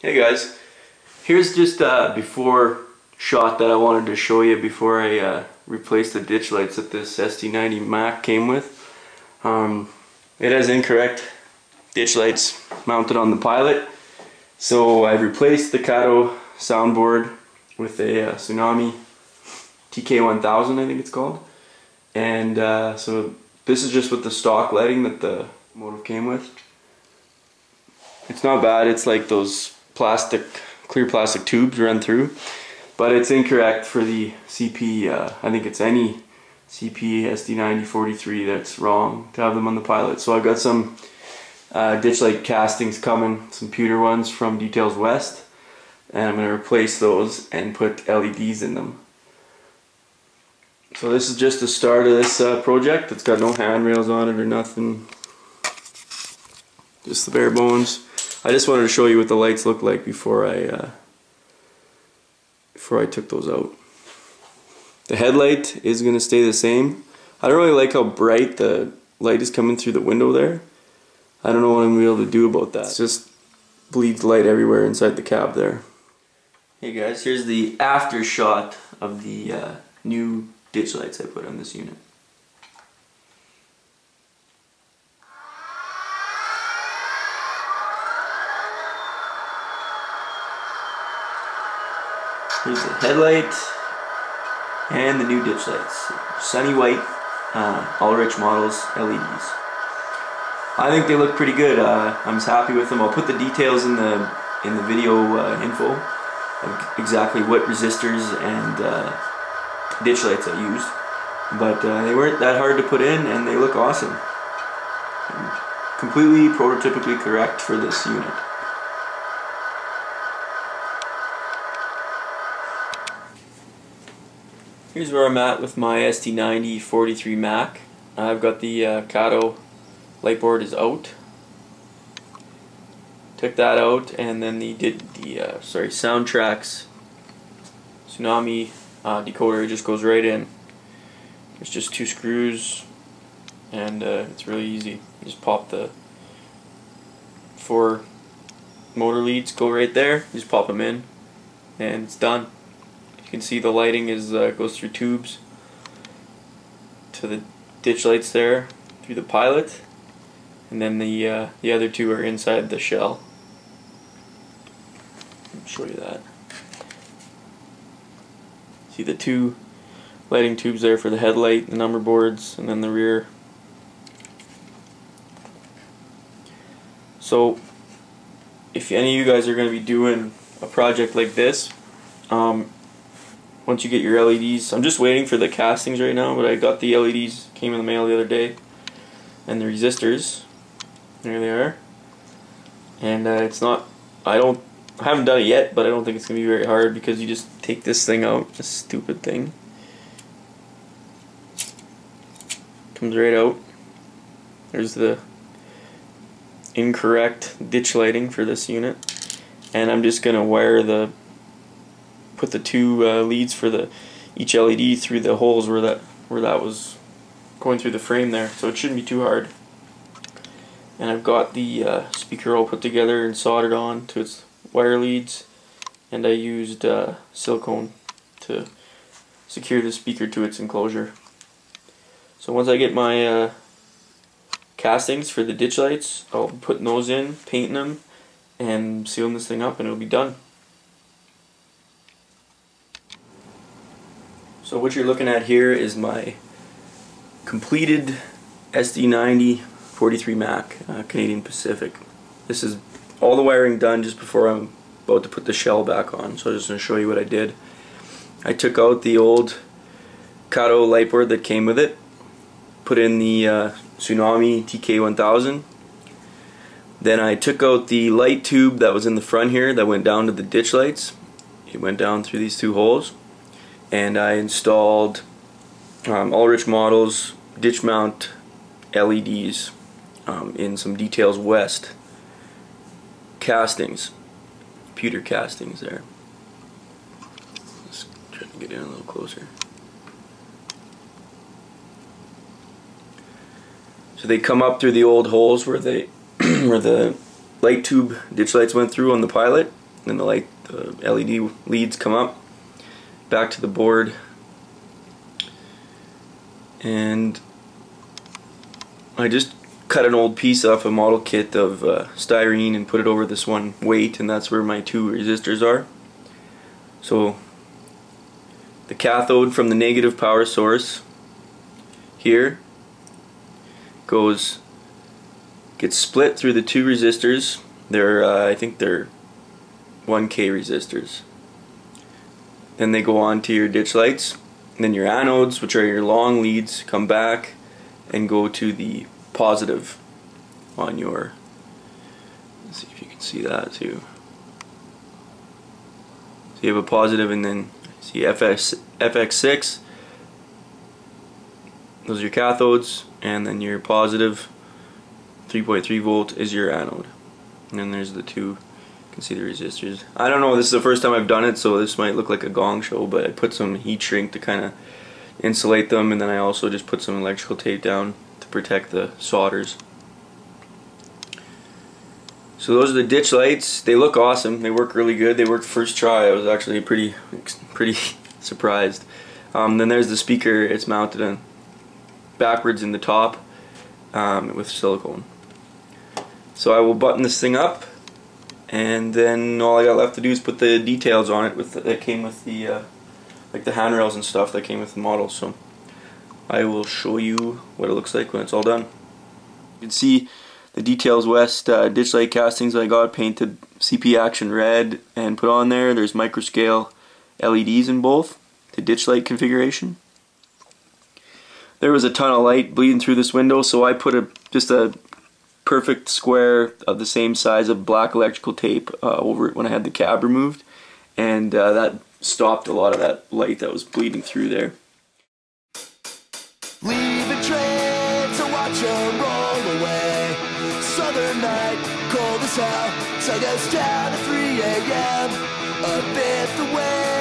Hey guys, here's just a before shot that I wanted to show you before I replaced the ditch lights that this SD90 Mac came with. It has incorrect ditch lights mounted on the pilot, so I replaced the KATO soundboard with a Tsunami TK1000, I think it's called, and so this is just with the stock lighting that the motive came with. It's not bad, it's like those clear plastic tubes run through, but it's incorrect for the CP. I think it's any CP SD90 43 that's wrong to have them on the pilot. So I've got some ditch light castings coming, some pewter ones from Details West, and I'm going to replace those and put LEDs in them. So this is just the start of this project. It's got no handrails on it or nothing, just the bare bones. I just wanted to show you what the lights look like before I took those out. The headlight is going to stay the same. I don't really like how bright the light is coming through the window there. I don't know what I'm going to be able to do about that. It just bleeds light everywhere inside the cab there. Hey guys, here's the after shot of the new ditch lights I put on this unit. Here's the headlight and the new ditch lights. Sunny white, Ulrich models LEDs. I think they look pretty good. I'm just happy with them. I'll put the details in the video info of exactly what resistors and ditch lights I used. But they weren't that hard to put in, and they look awesome. Completely prototypically correct for this unit. Here's where I'm at with my SD90 43 Mac. I've got the KATO light board is out. Took that out, and then Sountraxx Tsunami decoder just goes right in. There's just 2 screws, and it's really easy. You just pop the 4 motor leads, go right there. You just pop them in, and it's done. You can see the lighting is goes through tubes to the ditch lights there through the pilot, and then the other 2 are inside the shell. I'll show you that. See the 2 lighting tubes there for the headlight, the number boards, and then the rear. So if any of you guys are going to be doing a project like this, once you get your LEDs, I'm just waiting for the castings right now, but I got the LEDs, came in the mail the other day, and the resistors, there they are. And it's not, I haven't done it yet, but I don't think it's going to be very hard, because you just take this thing out, this stupid thing. Comes right out. There's the incorrect ditch lighting for this unit. And I'm just going to put the 2 leads for each LED through the holes where that was going through the frame there, so it shouldn't be too hard. And I've got the speaker all put together and soldered on to its wire leads, and I used silicone to secure the speaker to its enclosure. So once I get my castings for the ditch lights, I'll be putting those in, painting them, and sealing this thing up, and it'll be done. So what you're looking at here is my completed SD90 43 Mac, Canadian Pacific. This is all the wiring done just before I'm about to put the shell back on. So I'm just going to show you what I did. I took out the old KATO light board that came with it, put in the Tsunami TK1000. Then I took out the light tube that was in the front here that went down to the ditch lights. It went down through these 2 holes. And I installed Ulrich models ditch mount LEDs in some Details West castings, pewter castings there. Let's try to get in a little closer. So they come up through the old holes where the light tube ditch lights went through on the pilot, then the LED leads come up, back to the board, and I just cut an old piece off a model kit of styrene and put it over this one weight, and that's where my two resistors are. So the cathode from the negative power source here gets split through the two resistors. They're I think they're 1K resistors. Then they go on to your ditch lights, and then your anodes, which are your long leads, come back and go to the positive on your, let's see if you can see that too. So you have a positive, and then see FX6, those are your cathodes, and then your positive 3.3 volt is your anode. And then there's the two, you can see the resistors. I don't know, this is the first time I've done it, so this might look like a gong show, but I put some heat shrink to kind of insulate them, and then I also just put some electrical tape down to protect the solders. So those are the ditch lights. They look awesome. They work really good. They worked first try. I was actually pretty surprised. Then there's the speaker. It's mounted on backwards in the top with silicone. So I will button this thing up, and then all I got left to do is put the details on it that came with the like the handrails and stuff that came with the model. So I will show you what it looks like when it's all done. You can see the Details West ditch light castings I got painted CP Action red and put on there. There's microscale LEDs in both, the ditch light configuration. There was a ton of light bleeding through this window, so I put just a perfect square of the same size of black electrical tape over it when I had the cab removed, and that stopped a lot of that light that was bleeding through there. Leave a trail to watch her roll away. Southern night, cold as hell, sun goes down at 3 AM. A fifth away.